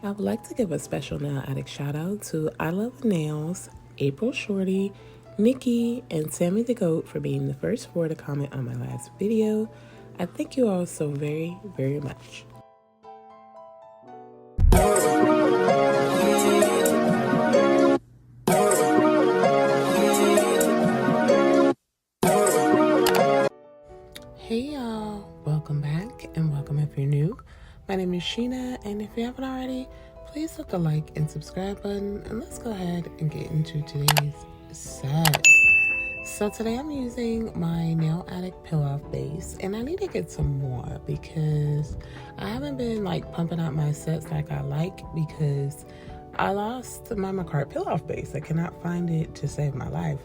I would like to give a special nail addict shout out to I Love Nails, April Shorty, Nikki, and Sammy the Goat for being the first four to comment on my last video. I thank you all so very, very much. Hey y'all, welcome back and welcome if you're new. My name is Sheena, and if you haven't already, please hit the like and subscribe button, and let's go ahead and get into today's set. So today I'm using my Nail Addict Peel-Off Base, and I need to get some more because I haven't been like pumping out my sets like I like because I lost my Macart Peel-Off Base. I cannot find it to save my life.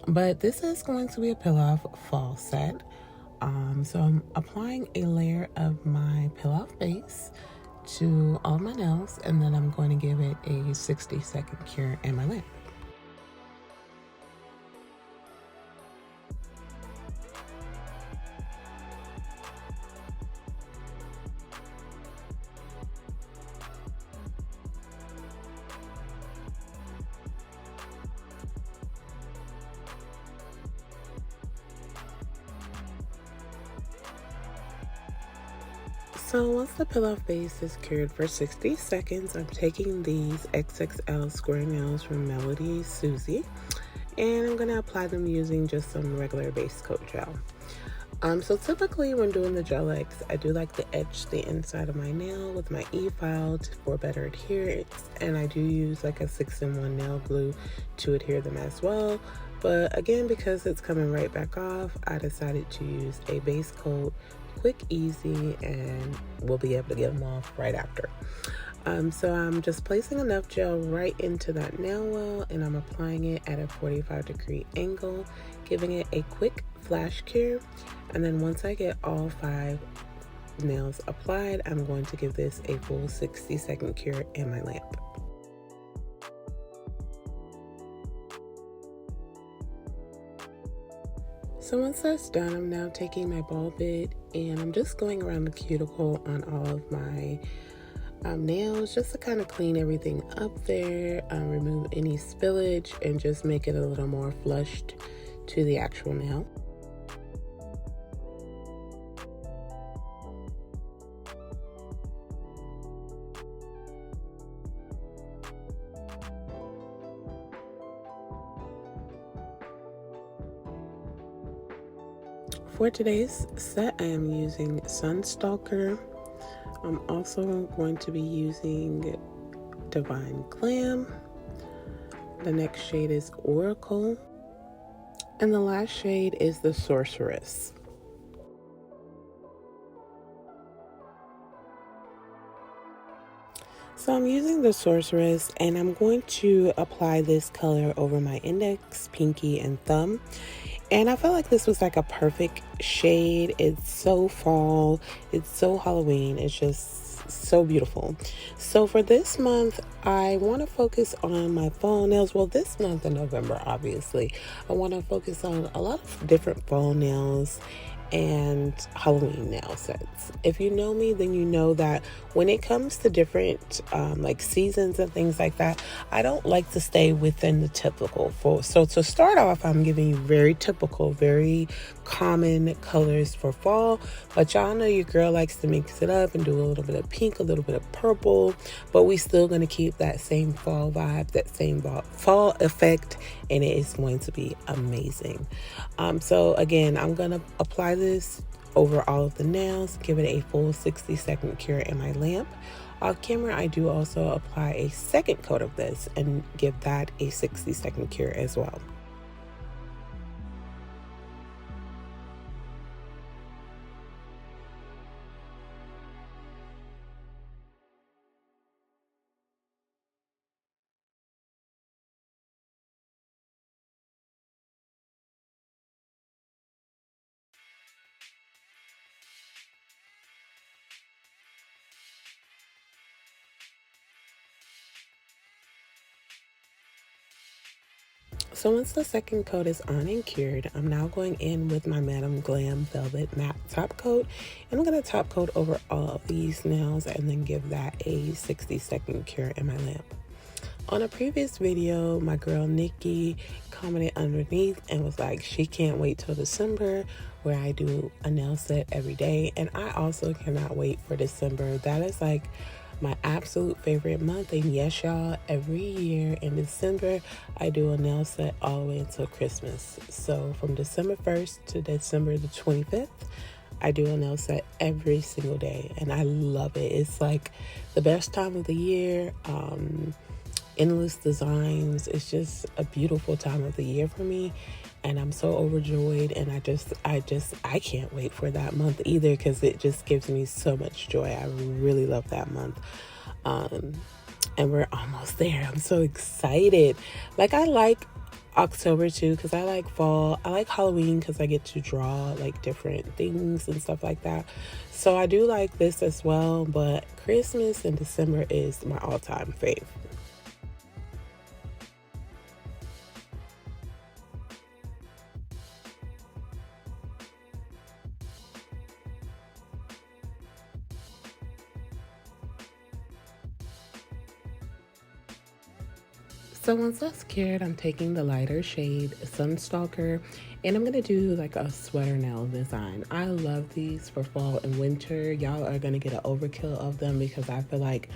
But this is going to be a peel-off fall set. So I'm applying a layer of my peel-off base to all my nails, and then I'm going to give it a 60-second cure in my lamp. So once the peel-off base is cured for 60 seconds, I'm taking these XXL square nails from MelodySusie, and I'm going to apply them using just some regular base coat gel. So typically when doing the gel X, I do like to etch the inside of my nail with my E-file for better adherence, and I do use like a 6-in-1 nail glue to adhere them as well. But again, because it's coming right back off, I decided to use a base coat, quick, easy, and we'll be able to get them off right after. So I'm just placing enough gel right into that nail well, and I'm applying it at a 45-degree angle, giving it a quick flash cure. And then once I get all 5 nails applied, I'm going to give this a full 60-second cure in my lamp. So once that's done, I'm now taking my ball bit and I'm just going around the cuticle on all of my nails just to kind of clean everything up there, remove any spillage, and just make it a little more flushed to the actual nail. For today's set, I am using Sunstalker. I'm also going to be using Divine Glam. The next shade is Oracle. And the last shade is the Sorceress. So I'm using the Sorceress, and I'm going to apply this color over my index, pinky, and thumb. And I felt like this was like a perfect shade. It's so fall, it's so Halloween, it's just so beautiful. So for this month, I want to focus on my fall nails. Well, this month in November, obviously, I want to focus on a lot of different fall nails and Halloween nail sets. If you know me, then you know that when it comes to different like seasons and things like that, I don't like to stay within the typical. So to start off, I'm giving you very typical, very common colors for fall, but y'all know your girl likes to mix it up and do a little bit of pink, a little bit of purple, but we still going to keep that same fall vibe, that same fall effect, and it is going to be amazing. So again, I'm going to apply this over all of the nails, give it a full 60-second cure in my lamp. Off camera, I do also apply a second coat of this and give that a 60-second cure as well. So once the second coat is on and cured, I'm now going in with my Madam Glam Velvet Matte Top Coat. And I'm going to top coat over all of these nails and then give that a 60-second cure in my lamp. On a previous video, my girl Nikki commented underneath and was like, she can't wait till December where I do a nail set every day. And I also cannot wait for December. That is like my absolute favorite month. And yes, y'all, every year in December, I do a nail set all the way until Christmas. So from December 1st to December the 25th, I do a nail set every single day. And I love it. It's like the best time of the year. Endless designs. It's just a beautiful time of the year for me. And I'm so overjoyed, and I can't wait for that month either, because it just gives me so much joy. I really love that month. And we're almost there. I'm so excited. Like, I like October too, because I like fall. I like Halloween because I get to draw like different things and stuff like that. So I do like this as well, but Christmas and December is my all-time fave. So once that's cured, I'm taking the lighter shade Sunstalker, and I'm going to do like a sweater nail design. I love these for fall and winter. Y'all are going to get an overkill of them because I feel like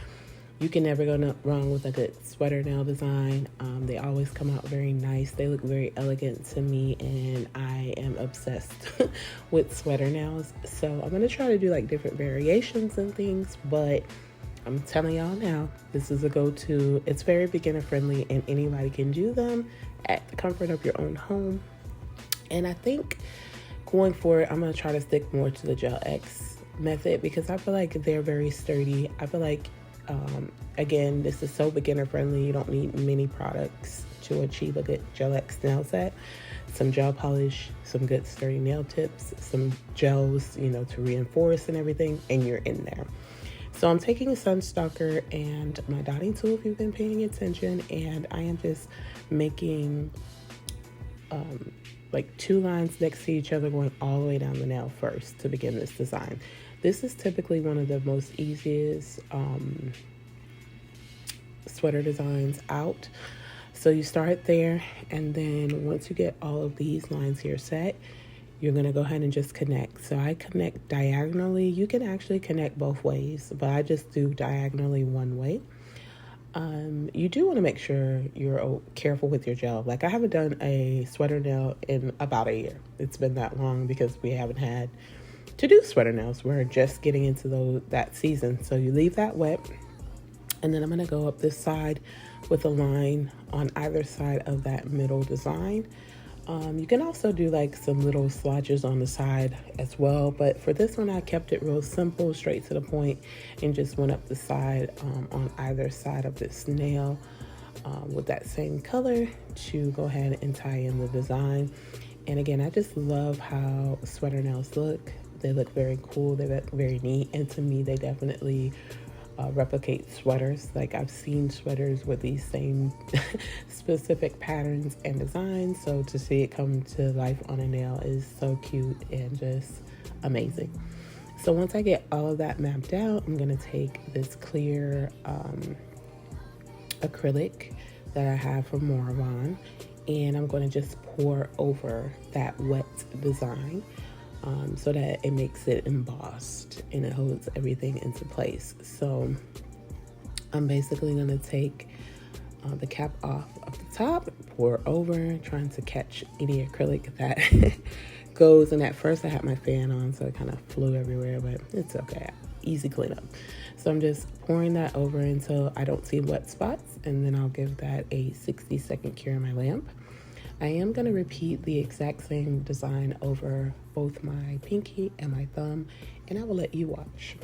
you can never go wrong with a good sweater nail design. They always come out very nice. They look very elegant to me, and I am obsessed with sweater nails. So I'm going to try to do like different variations and things, but I'm telling y'all now, this is a go-to. It's very beginner friendly and anybody can do them at the comfort of your own home. And I think going forward, I'm going to try to stick more to the Gel X method because I feel like they're very sturdy. I feel like, again, this is so beginner friendly. You don't need many products to achieve a good Gel X nail set. Some gel polish, some good sturdy nail tips, some gels, to reinforce and everything, and you're in there. So I'm taking a Sunstalker and my dotting tool, if you've been paying attention, and I am just making like 2 lines next to each other going all the way down the nail first to begin this design. This is typically one of the most easiest sweater designs out. So you start there, and then once you get all of these lines here set, you're going to go ahead and just connect. So I connect diagonally. You can actually connect both ways, but I just do diagonally one way. You do want to make sure you're careful with your gel. Like, I haven't done a sweater nail in about a year. It's been that long because we haven't had to do sweater nails. We're just getting into that season. So you leave that wet, and then I'm going to go up this side with a line on either side of that middle design. You can also do like some little swatches on the side as well, but for this one I kept it real simple, straight to the point, and just went up the side on either side of this nail with that same color to go ahead and tie in the design. And again, I just love how sweater nails look. They look very cool, they look very neat, and to me they definitely replicate sweaters. Like, I've seen sweaters with these same specific patterns and designs, so to see it come to life on a nail is so cute and just amazing. So once I get all of that mapped out, I'm going to take this clear acrylic that I have from Moravon, and I'm going to just pour over that wet design so that it makes it embossed and it holds everything into place. So I'm basically going to take the cap off of the top, pour over, trying to catch any acrylic that goes. And at first I had my fan on, so it kind of flew everywhere, but it's okay. Easy cleanup. So I'm just pouring that over until I don't see wet spots, and then I'll give that a 60-second cure in my lamp. I am going to repeat the exact same design over both my pinky and my thumb, and I will let you watch.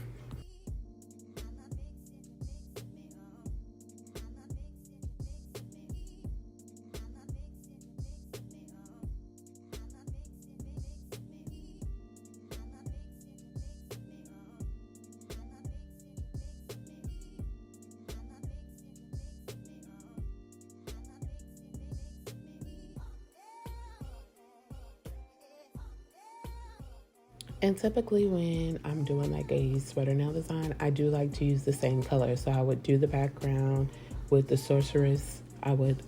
And typically when I'm doing like a sweater nail design, I do like to use the same color. So I would do the background with the Sorceress. I would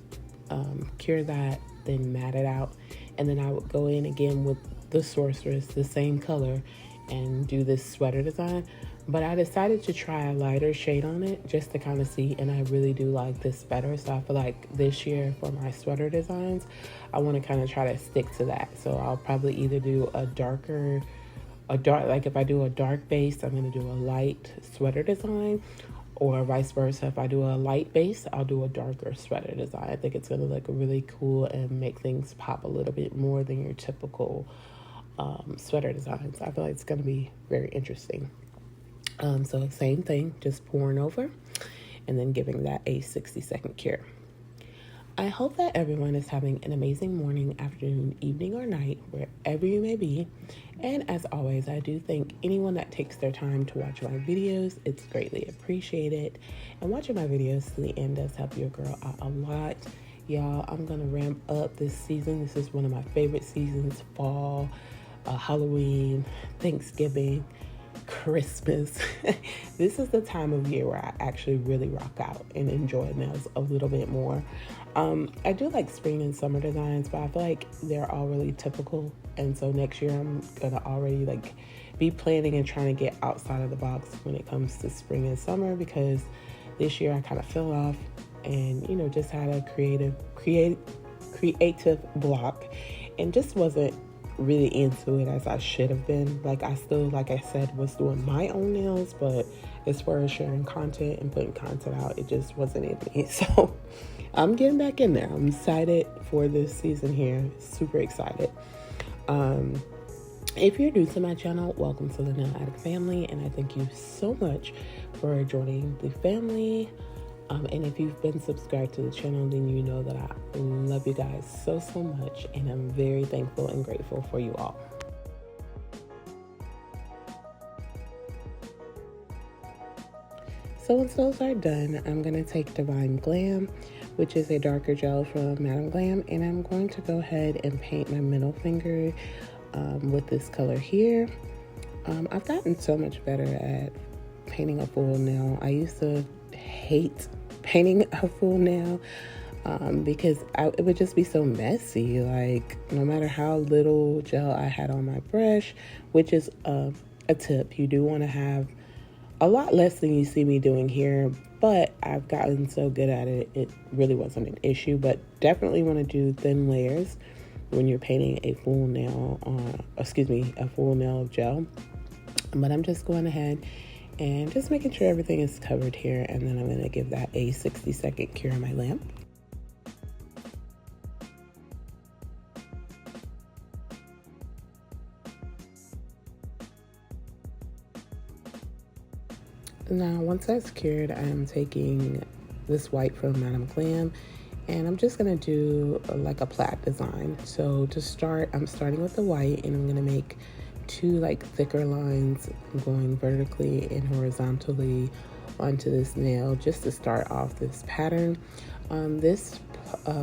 cure that, then mat it out. And then I would go in again with the Sorceress, the same color, and do this sweater design. But I decided to try a lighter shade on it just to kind of see, and I really do like this better. So I feel like this year for my sweater designs, I want to kind of try to stick to that. So I'll probably either do a dark, like if I do a dark base, I'm going to do a light sweater design, or vice versa. If I do a light base, I'll do a darker sweater design. I think it's going to look really cool and make things pop a little bit more than your typical sweater designs. I feel like it's going to be very interesting. So same thing, just pouring over and then giving that a 60-second cure. I hope that everyone is having an amazing morning, afternoon, evening, or night, wherever you may be. And as always, I do thank anyone that takes their time to watch my videos. It's greatly appreciated. And watching my videos to the end does help your girl out a lot. Y'all, I'm going to ramp up this season. This is one of my favorite seasons: fall, Halloween, Thanksgiving, Christmas. This is the time of year where I actually really rock out and enjoy nails a little bit more. I do like spring and summer designs, but I feel like they're all really typical. And so next year I'm gonna already like be planning and trying to get outside of the box when it comes to spring and summer, because this year I kind of fell off and, you know, just had a creative block and just wasn't really into it as I should have been. Like I still, like I said, was doing my own nails, but as far as sharing content and putting content out, it just wasn't in me. So I'm getting back in there. I'm excited for this season here. Super excited. If you're new to my channel, welcome to the Nail Addict family, and I thank you so much for joining the family. And if you've been subscribed to the channel, then you know that I love you guys so much, and I'm very thankful and grateful for you all. So once those are done, I'm going to take Divine Glam, which is a darker gel from Madam Glam, and I'm going to go ahead and paint my middle finger with this color here. I've gotten so much better at painting a full nail. I used to hate painting a full nail because it would just be so messy. Like no matter how little gel I had on my brush, which is a tip, you do want to have a lot less than you see me doing here, but I've gotten so good at it, it really wasn't an issue. But definitely want to do thin layers when you're painting a full nail a full nail of gel. But I'm just going ahead and just making sure everything is covered here, and then I'm going to give that a 60-second cure on my lamp. Now, once that's cured, I'm taking this white from Madam Glam, and I'm just going to do like a plaid design. So to start, I'm starting with the white, and I'm going to make two like thicker lines going vertically and horizontally onto this nail just to start off this pattern. This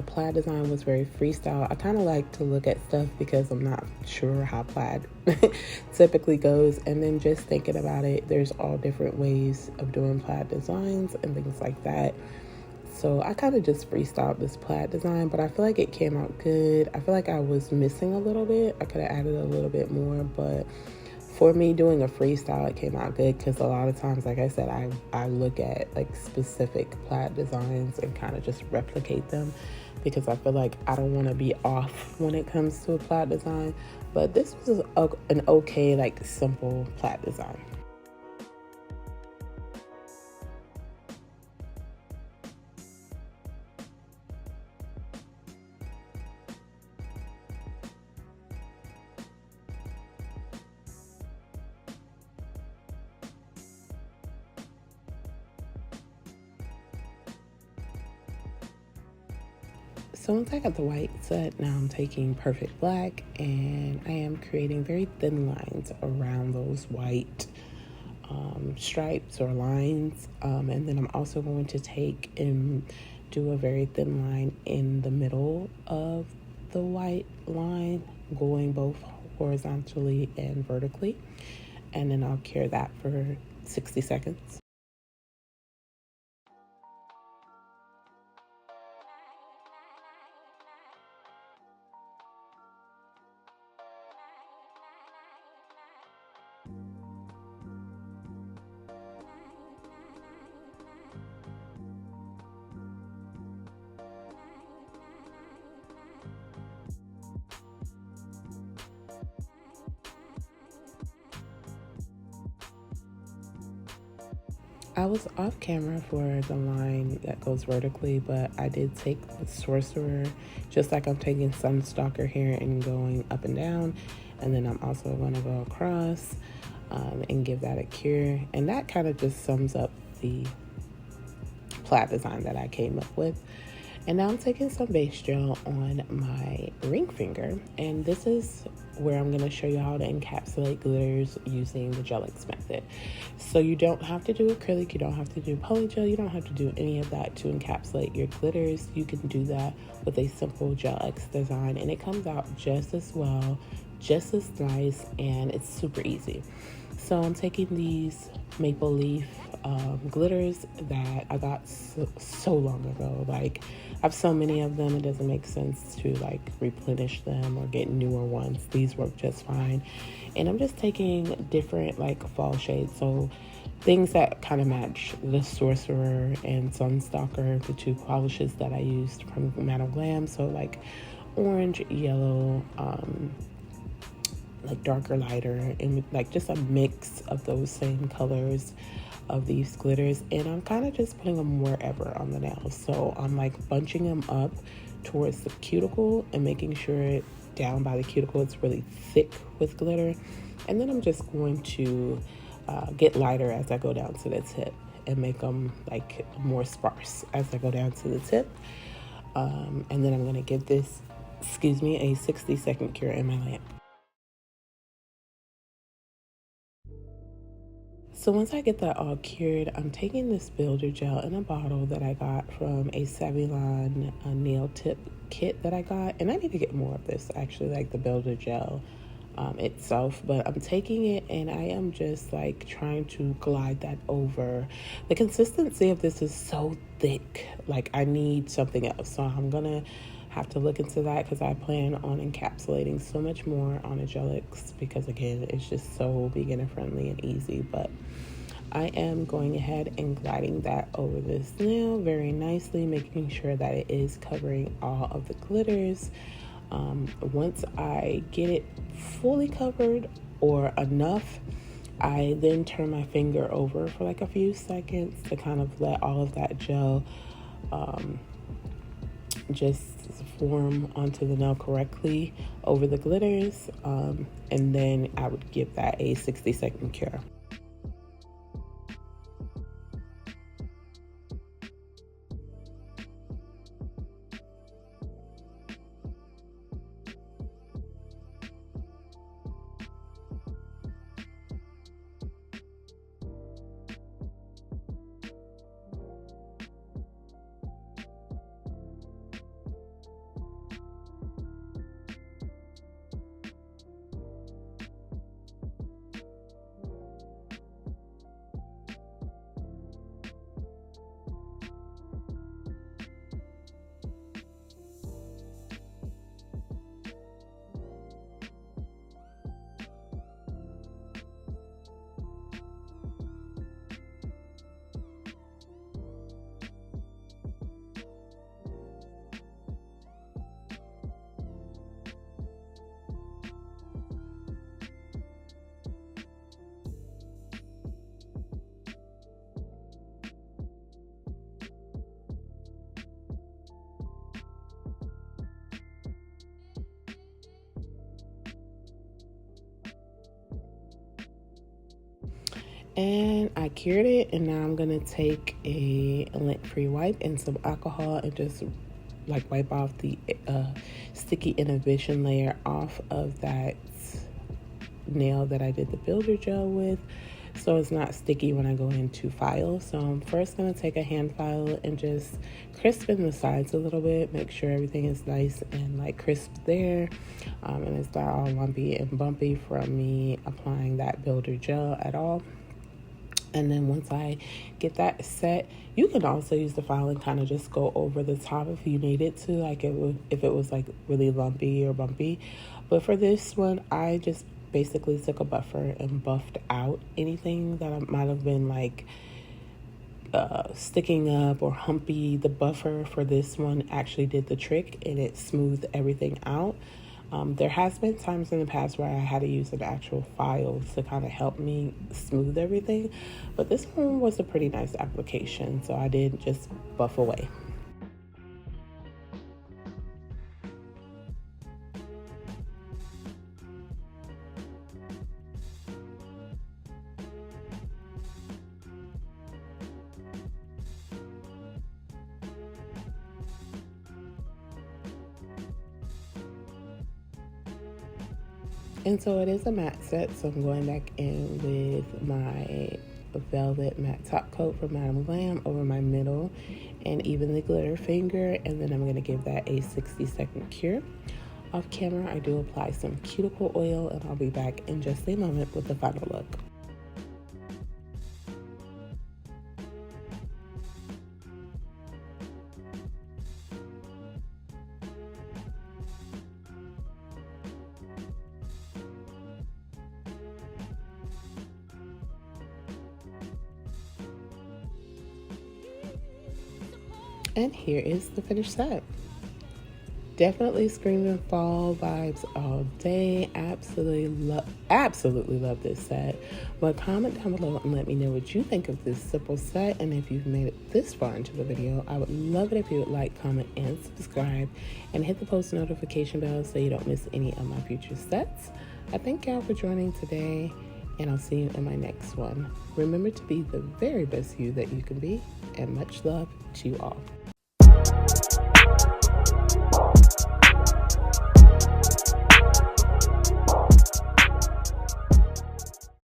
plaid design was very freestyle. I kind of like to look at stuff because I'm not sure how plaid typically goes, and then just thinking about it, there's all different ways of doing plaid designs and things like that. So I kind of just freestyled this plaid design, but I feel like it came out good. I feel like I was missing a little bit. I could have added a little bit more, but for me doing a freestyle, it came out good because a lot of times, like I said, I look at like specific plaid designs and kind of just replicate them because I feel like I don't want to be off when it comes to a plaid design. But this was an okay, like simple plaid design. So once I got the white set, now I'm taking Perfect Black and I am creating very thin lines around those white stripes or lines. And then I'm also going to take and do a very thin line in the middle of the white line, going both horizontally and vertically, and then I'll cure that for 60 seconds. I was off camera for the line that goes vertically, but I did take the Sorcerer, just like I'm taking Sunstalker here and going up and down. And then I'm also going to go across and give that a cure. And that kind of just sums up the plaid design that I came up with. And now I'm taking some base gel on my ring finger, and this is where I'm going to show you how to encapsulate glitters using the Gel X method. So you don't have to do acrylic, you don't have to do poly gel, you don't have to do any of that to encapsulate your glitters. You can do that with a simple Gel X design, and it comes out just as well, just as nice, and it's super easy. So I'm taking these maple leaf glitters that I got so long ago. Like, I have so many of them, it doesn't make sense to like replenish them or get newer ones. These work just fine. And I'm just taking different like fall shades, so things that kind of match the Sorcerer and Sunstalker, the two polishes that I used from Glam. So like orange, yellow, like darker, lighter, and like just a mix of those same colors of these glitters. And I'm kind of just putting them wherever on the nails. So I'm like bunching them up towards the cuticle and making sure down by the cuticle it's really thick with glitter. And then I'm just going to get lighter as I go down to the tip and make them like more sparse as I go down to the tip. And then I'm going to give this, a 60-second cure in my lamp. So once I get that all cured, I'm taking this builder gel in a bottle that I got from a Savylon nail tip kit that I got. And I need to get more of this, actually, like the builder gel itself. But I'm taking it and I am just like trying to glide that over. The consistency of this is so thick. Like, I need something else. So I'm going to have to look into that, because I plan on encapsulating so much more on a Gel X, because again, it's just so beginner friendly and easy. But I am going ahead and gliding that over this nail very nicely, making sure that it is covering all of the glitters. Once I get it fully covered or enough, I then turn my finger over for like a few seconds to kind of let all of that gel just form onto the nail correctly over the glitters, and then I would give that a 60-second cure. And I cured it, and now I'm gonna take a lint-free wipe and some alcohol and just like wipe off the sticky inhibition layer off of that nail that I did the builder gel with. so it's not sticky when I go into file. So I'm first going to take a hand file and just crispen the sides a little bit, make sure everything is nice and like crisp there, and it's not all lumpy and bumpy from me applying that builder gel at all. And then once I get that set, you can also use the file and kind of just go over the top if you needed to, like if it was like really lumpy or bumpy. But for this one, I just basically took a buffer and buffed out anything that might have been like sticking up or humpy. The buffer for this one actually did the trick and it smoothed everything out. There has been times in the past where I had to use an actual file to kind of help me smooth everything, but this one was a pretty nice application, so I did just buff away. And so it is a matte set, so I'm going back in with my velvet matte top coat from Madam Glam over my middle and even the glitter finger, and then I'm going to give that a 60-second cure. Off camera, I do apply some cuticle oil, and I'll be back in just a moment with the final look. And here is the finished set. Definitely screaming fall vibes all day. Absolutely love this set. But comment down below and let me know what you think of this simple set. And if you've made it this far into the video, I would love it if you would like, comment, and subscribe. And hit the post notification bell so you don't miss any of my future sets. I thank y'all for joining today, and I'll see you in my next one. Remember to be the very best you that you can be, and much love to you all.